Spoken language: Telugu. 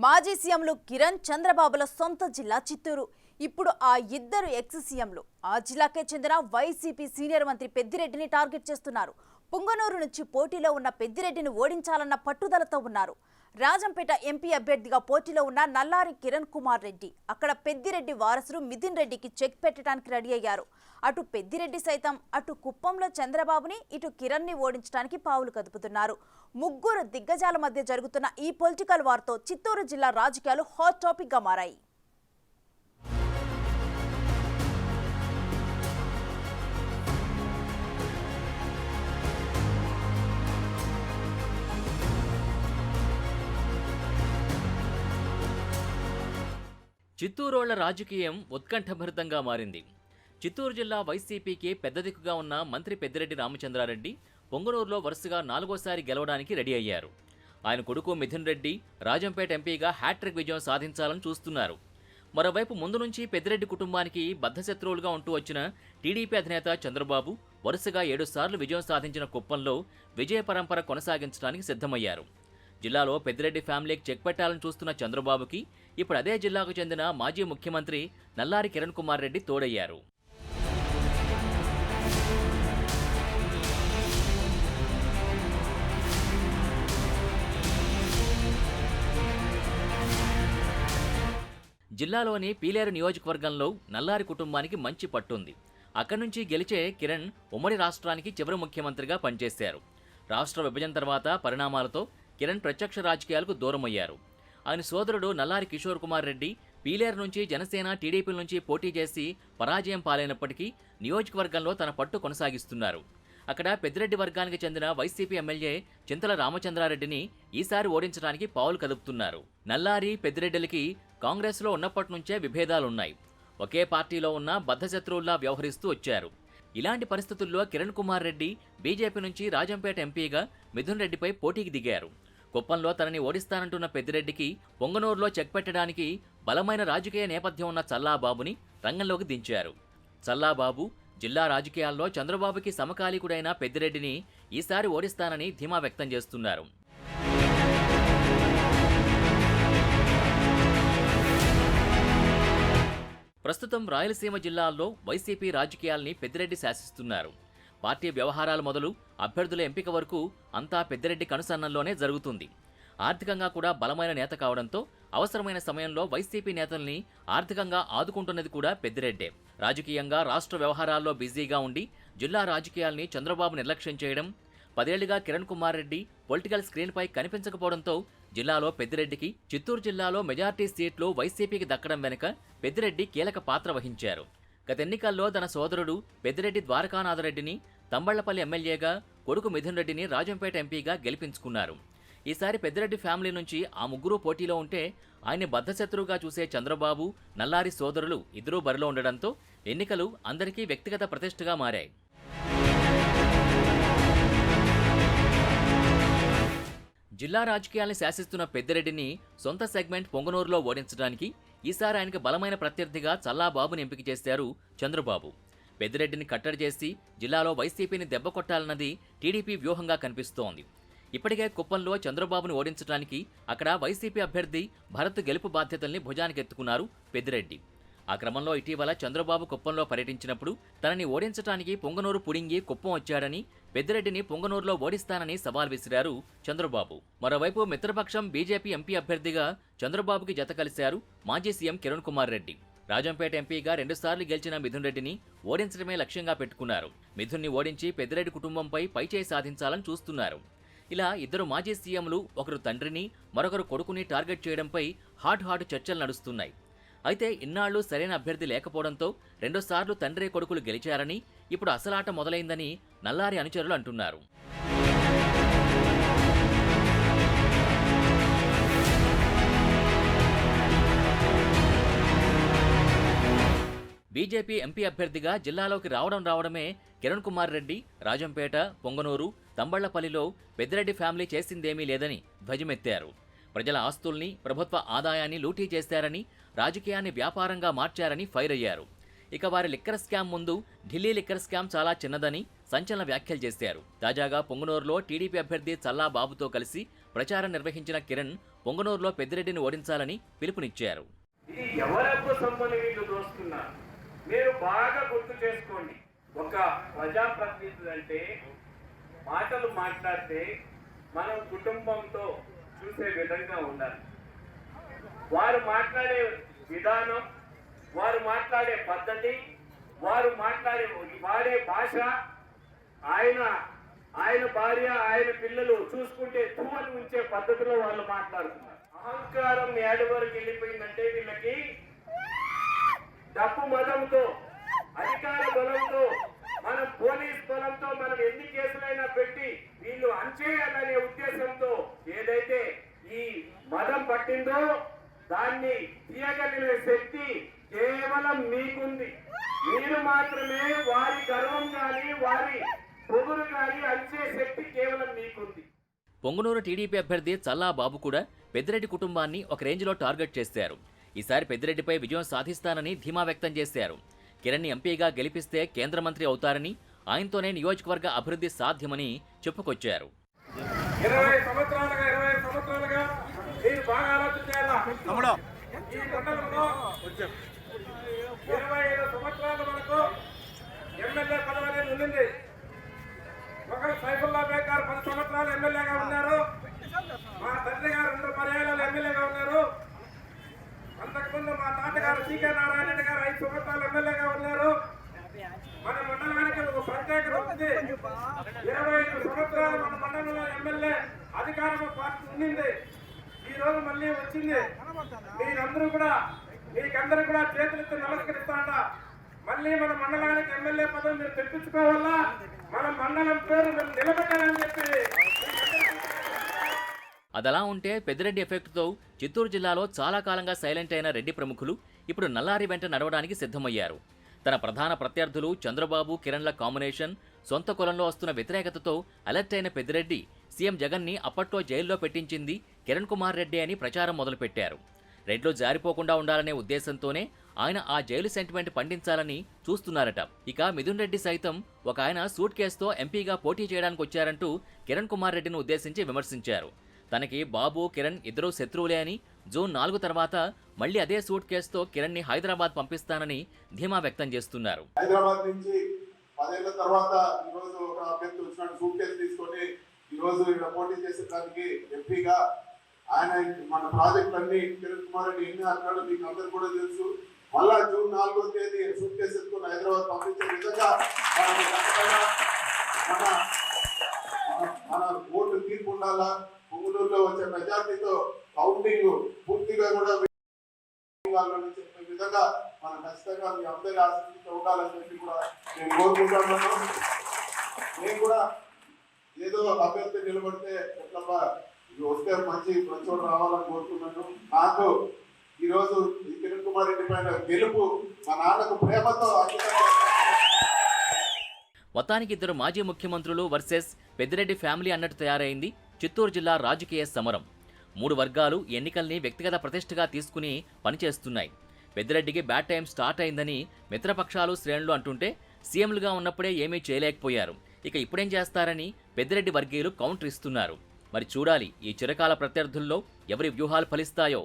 మాజీ సీఎంలు కిరణ్ చంద్రబాబుల సొంత జిల్లా చిత్తూరు. ఇప్పుడు ఆ ఇద్దరు ఎక్స్ సీఎంలు ఆ జిల్లాకే చెందిన వైసీపీ సీనియర్ మంత్రి పెద్దిరెడ్డిని టార్గెట్ చేస్తున్నారు. పుంగనూరు నుంచి పోటీలో ఉన్న పెద్దిరెడ్డిని ఓడించాలన్న పట్టుదలతో ఉన్నారు. రాజంపేట ఎంపీ అభ్యర్థిగా పోటీలో ఉన్న నల్లారి కిరణ్ కుమార్ రెడ్డి అక్కడ పెద్దిరెడ్డి వారసుడు మిథున్ రెడ్డికి చెక్ పెట్టడానికి రెడీ అయ్యారు. అటు పెద్దిరెడ్డి సైతం అటు కుప్పంలో చంద్రబాబుని ఇటు కిరణ్ ని ఓడించడానికి పావులు కదుపుతున్నారు. ముగ్గురు దిగ్గజాల మధ్య జరుగుతున్న ఈ పొలిటికల్ వార్తో చిత్తూరు జిల్లా రాజకీయాలు హాట్ టాపిక్ గా మారాయి. చిత్తూరోళ్ల రాజకీయం ఉత్కంఠభరితంగా మారింది. చిత్తూరు జిల్లా వైసీపీకి పెద్ద దిక్కుగా ఉన్న మంత్రి పెద్దిరెడ్డి రామచంద్రారెడ్డి పొంగనూరులో వరుసగా 4వసారి గెలవడానికి రెడీ అయ్యారు. ఆయన కొడుకు మిథున్ రెడ్డి రాజంపేట ఎంపీగా హ్యాట్రిక్ విజయం సాధించాలని చూస్తున్నారు. మరోవైపు ముందు నుంచి పెద్దిరెడ్డి కుటుంబానికి బద్ధశత్రువులుగా ఉంటూ వచ్చిన టీడీపీ అధినేత చంద్రబాబు వరుసగా 7 సార్లు విజయం సాధించిన కుప్పంలో విజయ పరంపర కొనసాగించడానికి సిద్ధమయ్యారు. జిల్లాలో పెద్దిరెడ్డి ఫ్యామిలీకి చెక్ పెట్టాలని చూస్తున్న చంద్రబాబుకి ఇప్పుడు అదే జిల్లాకు చెందిన మాజీ ముఖ్యమంత్రి నల్లారి కిరణ్ కుమార్ రెడ్డి తోడయ్యారు. జిల్లాలోని పీలేరు నియోజకవర్గంలో నల్లారి కుటుంబానికి మంచి పట్టుంది. అక్కడి నుంచి గెలిచే కిరణ్ ఉమ్మడి రాష్ట్రానికి చివరి ముఖ్యమంత్రిగా పనిచేశారు. రాష్ట్ర విభజన తర్వాత పరిణామాలతో కిరణ్ ప్రత్యక్ష రాజకీయాలకు దూరమయ్యారు. ఆయన సోదరుడు నల్లారి కిషోర్ కుమార్ రెడ్డి పీలేరు నుంచి జనసేన టీడీపీ నుంచి పోటీ చేసి పరాజయం పాలైనప్పటికీ నియోజకవర్గంలో తన పట్టు కొనసాగిస్తున్నారు. అక్కడ పెద్దిరెడ్డి వర్గానికి చెందిన వైసీపీ ఎమ్మెల్యే చింతల రామచంద్రారెడ్డిని ఈసారి ఓడించడానికి పావులు కదుపుతున్నారు. నల్లారి పెద్దిరెడ్డిలకి కాంగ్రెస్లో ఉన్నప్పటి నుంచే విభేదాలున్నాయి. ఒకే పార్టీలో ఉన్న బద్ధశత్రువుల్లా వ్యవహరిస్తూ వచ్చారు. ఇలాంటి పరిస్థితుల్లో కిరణ్ కుమార్ రెడ్డి బీజేపీ నుంచి రాజంపేట ఎంపీగా మిథున్ రెడ్డిపై పోటీకి దిగారు. కుప్పంలో తనని ఓడిస్తానంటున్న పెద్దిరెడ్డికి పొంగనూరులో చెక్ పెట్టడానికి బలమైన రాజకీయ నేపథ్యం ఉన్న చల్లాబాబుని రంగంలోకి దించారు. చల్లాబాబు జిల్లా రాజకీయాల్లో చంద్రబాబుకి సమకాలీకుడైన పెద్దిరెడ్డిని ఈసారి ఓడిస్తానని ధీమా వ్యక్తం చేస్తున్నారు. ప్రస్తుతం రాయలసీమ జిల్లాల్లో వైసీపీ రాజకీయాల్ని పెద్దిరెడ్డి శాసిస్తున్నారు. పార్టీ వ్యవహారాల మొదలు అభ్యర్థుల ఎంపిక వరకు అంతా పెద్దిరెడ్డి కనుసన్నల్లోనే జరుగుతుంది. ఆర్థికంగా కూడా బలమైన నేత కావడంతో అవసరమైన సమయంలో వైసీపీ నేతల్ని ఆర్థికంగా ఆదుకుంటున్నది కూడా పెద్దిరెడ్డే. రాజకీయంగా రాష్ట్ర వ్యవహారాల్లో బిజీగా ఉండి జిల్లా రాజకీయాల్ని చంద్రబాబు నిర్లక్ష్యం చేయడం, 10 ఏళ్లుగా కిరణ్ కుమార్ రెడ్డి పొలిటికల్ స్క్రీన్పై కనిపించకపోవడంతో జిల్లాలో పెద్దిరెడ్డికి చిత్తూరు జిల్లాలో మెజార్టీ సీట్లు వైసీపీకి దక్కడం వెనుక పెద్దిరెడ్డి కీలక పాత్ర వహించారు. గత ఎన్నికల్లో తన సోదరుడు పెద్దిరెడ్డి ద్వారకానాథరెడ్డిని తంబళ్లపల్లి ఎమ్మెల్యేగా, కొడుకు మిథున్ రెడ్డిని రాజంపేట ఎంపీగా గెలిపించుకున్నారు. ఈసారి పెద్దిరెడ్డి ఫ్యామిలీ నుంచి ఆ ముగ్గురు పోటీలో ఉంటే ఆయన్ని బద్ధశత్రువుగా చూసే చంద్రబాబు, నల్లారి సోదరులు ఇద్దరూ బరిలో ఉండడంతో ఎన్నికలు అందరికీ వ్యక్తిగత ప్రతిష్టగా మారాయి. జిల్లా రాజకీయాల్ని శాసిస్తున్న పెద్దిరెడ్డిని సొంత సెగ్మెంట్ పొంగనూరులో ఓడించడానికి ఈసారి ఆయనకు బలమైన ప్రత్యర్థిగా చల్లాబాబుని ఎంపిక చేశారు చంద్రబాబు. పెద్దిరెడ్డిని కట్టడి చేసి జిల్లాలో వైసీపీని దెబ్బకొట్టాలన్నది టీడీపీ వ్యూహంగా కనిపిస్తోంది. ఇప్పటికే కుప్పంలో చంద్రబాబుని ఓడించడానికి అక్కడ వైసీపీ అభ్యర్థి భరత్ గెలుపు బాధ్యతల్ని భుజానికెత్తుకున్నారు పెద్దిరెడ్డి. ఆ క్రమంలో ఇటీవల చంద్రబాబు కుప్పంలో పర్యటించినప్పుడు తనని ఓడించడానికి పొంగనూరు పుడింగి కుప్పం వచ్చాడని, పెద్దిరెడ్డిని పొంగనూరులో ఓడిస్తానని సవాల్ విసిరారు చంద్రబాబు. మరోవైపు మిత్రపక్షం బీజేపీ ఎంపీ అభ్యర్థిగా చంద్రబాబుకి జత కలిశారు మాజీ సీఎం కిరణ్ కుమార్ రెడ్డి. రాజంపేట ఎంపీగా 2 సార్లు గెలిచిన మిథున్ రెడ్డిని ఓడించడమే లక్ష్యంగా పెట్టుకున్నారు. మిథున్ని ఓడించి పెద్దిరెడ్డి కుటుంబంపై పైచేయి సాధించాలని చూస్తున్నారు. ఇలా ఇద్దరు మాజీ సీఎంలు ఒకరు తండ్రిని మరొకరు కొడుకుని టార్గెట్ చేయడంపై హాట్ చర్చలు నడుస్తున్నాయి. అయితే ఇన్నాళ్లు సరైన అభ్యర్థి లేకపోవడంతో 2 సార్లు తండ్రి కొడుకులు గెలిచారని, ఇప్పుడు అసలాట మొదలైందని నల్లారి అనుచరులు అంటున్నారు. బీజేపీ ఎంపీ అభ్యర్థిగా జిల్లాలోకి రావడమే కిరణ్ కుమార్ రెడ్డి రాజంపేట, పొంగనూరు, తంబళ్లపల్లిలో పెద్దిరెడ్డి ఫ్యామిలీ చేసిందేమీ లేదని ధ్వజమెత్తారు. ప్రజల ఆస్తుల్ని, ప్రభుత్వ ఆదాయాన్ని లూటీ చేశారని, రాజకీయాన్ని వ్యాపారంగా మార్చారని ఫైర్ అయ్యారు. ఇక వారి లిక్కర్ స్కామ్ ముందు ఢిల్లీ లిక్కర్ స్కామ్ చాలా చిన్నదని సంచలన వ్యాఖ్యలు చేశారు. తాజాగా పొంగనూరులో టీడీపీ అభ్యర్థి చల్లాబాబుతో కలిసి ప్రచారం నిర్వహించిన కిరణ్ పొంగనూరులో పెద్దిరెడ్డిని ఓడించాలని పిలుపునిచ్చారు. ఇది ఎవరకు సొమ్మని వీళ్ళు దోస్తున్నారు. మీరు బాగా గుర్తు చేసుకోండి. ఒక ప్రజాప్రతినిధి అంటే మాటలు మాట్లాడితే మనం కుటుంబంతో చూసే విధంగా ఉండాలి. వారు మాట్లాడే విధానం, వారు మాట్లాడే పద్ధతి, వారు వాడే భాష, ఆయన భార్య, ఆయన పిల్లలు చూసుకుంటే తుమ్మలు ఉంచే పద్ధతిలో వాళ్ళు మాట్లాడుతున్నారు. అహంకారం ఏడు వరకు వెళ్ళిపోయిందంటే వీళ్ళకి డబ్బు మదంతో, అధికార బలంతో, మనం పోలీస్ బలంతో మనం ఎన్ని కేసులైనా పెట్టి వీళ్ళు అంచేయాలనే ఉద్దేశంతో ఏదైతే ఈ మదం పట్టిందో దాన్ని తీయగలిగిన శక్తి కేవలం మీకుంది. మీరు మాత్రమే వారి గర్వం కానీ వారి పొగురు కానీ అంచే శక్తి కేవలం మీకుంది. పొంగనూరు టీడీపీ అభ్యర్థి చల్లా బాబు కూడా పెద్దిరెడ్డి కుటుంబాన్ని ఒక రేంజ్లో టార్గెట్ చేశారు. ఈసారి పెద్దిరెడ్డిపై విజయం సాధిస్తానని ధీమా వ్యక్తం చేశారు. కిరణ్ని ఎంపీగా గెలిపిస్తే కేంద్ర మంత్రి అవుతారని, ఆయనతోనే నియోజకవర్గ అభివృద్ధి సాధ్యమని చెప్పుకొచ్చారు. 20 సంవత్సరాలుగా మీరు బాగా ఆలోచించాలా. ఈ మండలంలో 25 సంవత్సరాల వరకు ఎమ్మెల్యే పదవి అనేది ఉండింది. ఒకరు సైఫుల్లా బేగ్ గారు 10 సంవత్సరాలు ఎమ్మెల్యేగా ఉన్నారు. మా తండ్రి గారు 2 పర్యాయాలు ఎమ్మెల్యేగా ఉన్నారు. అంతకుముందు మా తాతగారు సీకే నారాయణ రెడ్డి గారు 5 సంవత్సరాలు ఎమ్మెల్యేగా ఉన్నారు. మన మండలానికి ఒక ప్రత్యేకత ఉంది. 25 సంవత్సరాలు మన మండలంలో ఎమ్మెల్యే అధికారం పార్టీ ఉండింది. ఈ రోజు మళ్ళీ వచ్చింది. మీకందరూ కూడా చేతులెత్తి నమస్కరిస్తాడా. మళ్ళీ మన మండలానికి ఎమ్మెల్యే పదవి మీరు తెప్పించుకోవాలా, మన మండలం పేరు మీరు నిలబెట్టాలని చెప్పి. అదలా ఉంటే పెద్దిరెడ్డి ఎఫెక్ట్తో చిత్తూరు జిల్లాలో చాలా కాలంగా సైలెంట్ అయిన రెడ్డి ప్రముఖులు ఇప్పుడు నల్లారి వెంట నడవడానికి సిద్ధమయ్యారు. తన ప్రధాన ప్రత్యర్థులు చంద్రబాబు, కిరణ్ల కాంబినేషన్, సొంత కులంలో వస్తున్న వ్యతిరేకతతో అలర్ట్ అయిన పెద్దిరెడ్డి సీఎం జగన్ని అప్పట్లో జైల్లో పెట్టించింది కిరణ్ కుమార్ రెడ్డి అని ప్రచారం మొదలుపెట్టారు. రెడ్లు జారిపోకుండా ఉండాలనే ఉద్దేశంతోనే ఆయన ఆ జైలు సెంటిమెంట్ పండించాలని చూస్తున్నారట. ఇక మిథున్ రెడ్డి సైతం ఒక ఆయన సూట్ కేసుతో ఎంపీగా పోటీ చేయడానికి వచ్చారంటూ కిరణ్ కుమార్ రెడ్డిని ఉద్దేశించి విమర్శించారు. తనకి బాబు, కిరణ్ ఇద్దరూ శత్రువులే అని, జూన్ 4 తర్వాత మళ్లీ అదే సూట్ కేసుతో కిరణ్ ని హైదరాబాద్ పంపిస్తానని ధీమా వ్యక్తం చేస్తున్నారు. హైదరాబాద్ నుంచి 10 ఏళ్ల తర్వాత ఈరోజు ఒక అభ్యర్థి వచ్చినాడు సూట్ కేసు తీసుకొని. ఈరోజు ఇక్కడ పోటీ చేసేదానికి ఎంపీగా ఆయన మన ప్రాజెక్టులన్నీ కిరణ్ కుమార్ రెడ్డి ఎన్ని అన్నాడు మీకు అందరు కూడా తెలుసు. మళ్ళా జూన్ 4వ తేదీ సూట్ కేసు ఎత్తుకొని హైదరాబాద్ పంపించే విధంగా మన ఓటు తీర్పు ఉండాలా. పొంగనూరులో వచ్చే మెజార్టీతో కౌంటింగ్ పూర్తిగా కూడా చెప్పే విధంగా మనం ఖచ్చితంగా మీ అందరి ఆసక్తితో ఉండాలని చెప్పి కూడా నేను కోరుకుంటున్నాను. నేను కూడా ఏదో అభ్యర్థి నిలబడితే ఎట్లా వస్తే మంచి ప్రచోడు రావాలని కోరుతున్నాను. నాకు ఈరోజు ఈ కిరణ్ కుమార్ రెడ్డి పైన గెలుపు మా నాన్నకు ప్రేమతో మొత్తానికి ఇద్దరు మాజీ ముఖ్యమంత్రులు వర్సెస్ పెద్దిరెడ్డి ఫ్యామిలీ అన్నట్టు తయారైంది చిత్తూరు జిల్లా రాజకీయ సమరం. 3 వర్గాలు ఎన్నికల్ని వ్యక్తిగత ప్రతిష్టగా తీసుకుని పనిచేస్తున్నాయి. పెద్దిరెడ్డికి బ్యాడ్ టైం స్టార్ట్ అయిందని మిత్రపక్షాలు, శ్రేణులు అంటుంటే సీఎంలుగా ఉన్నప్పుడే ఏమీ చేయలేకపోయారు. ఇక ఇప్పుడేం చేస్తారని పెద్దిరెడ్డి వర్గీయులు కౌంటర్ ఇస్తున్నారు. మరి చూడాలి ఈ చిరకాల ప్రత్యర్థుల్లో ఎవరి వ్యూహాలు ఫలిస్తాయో.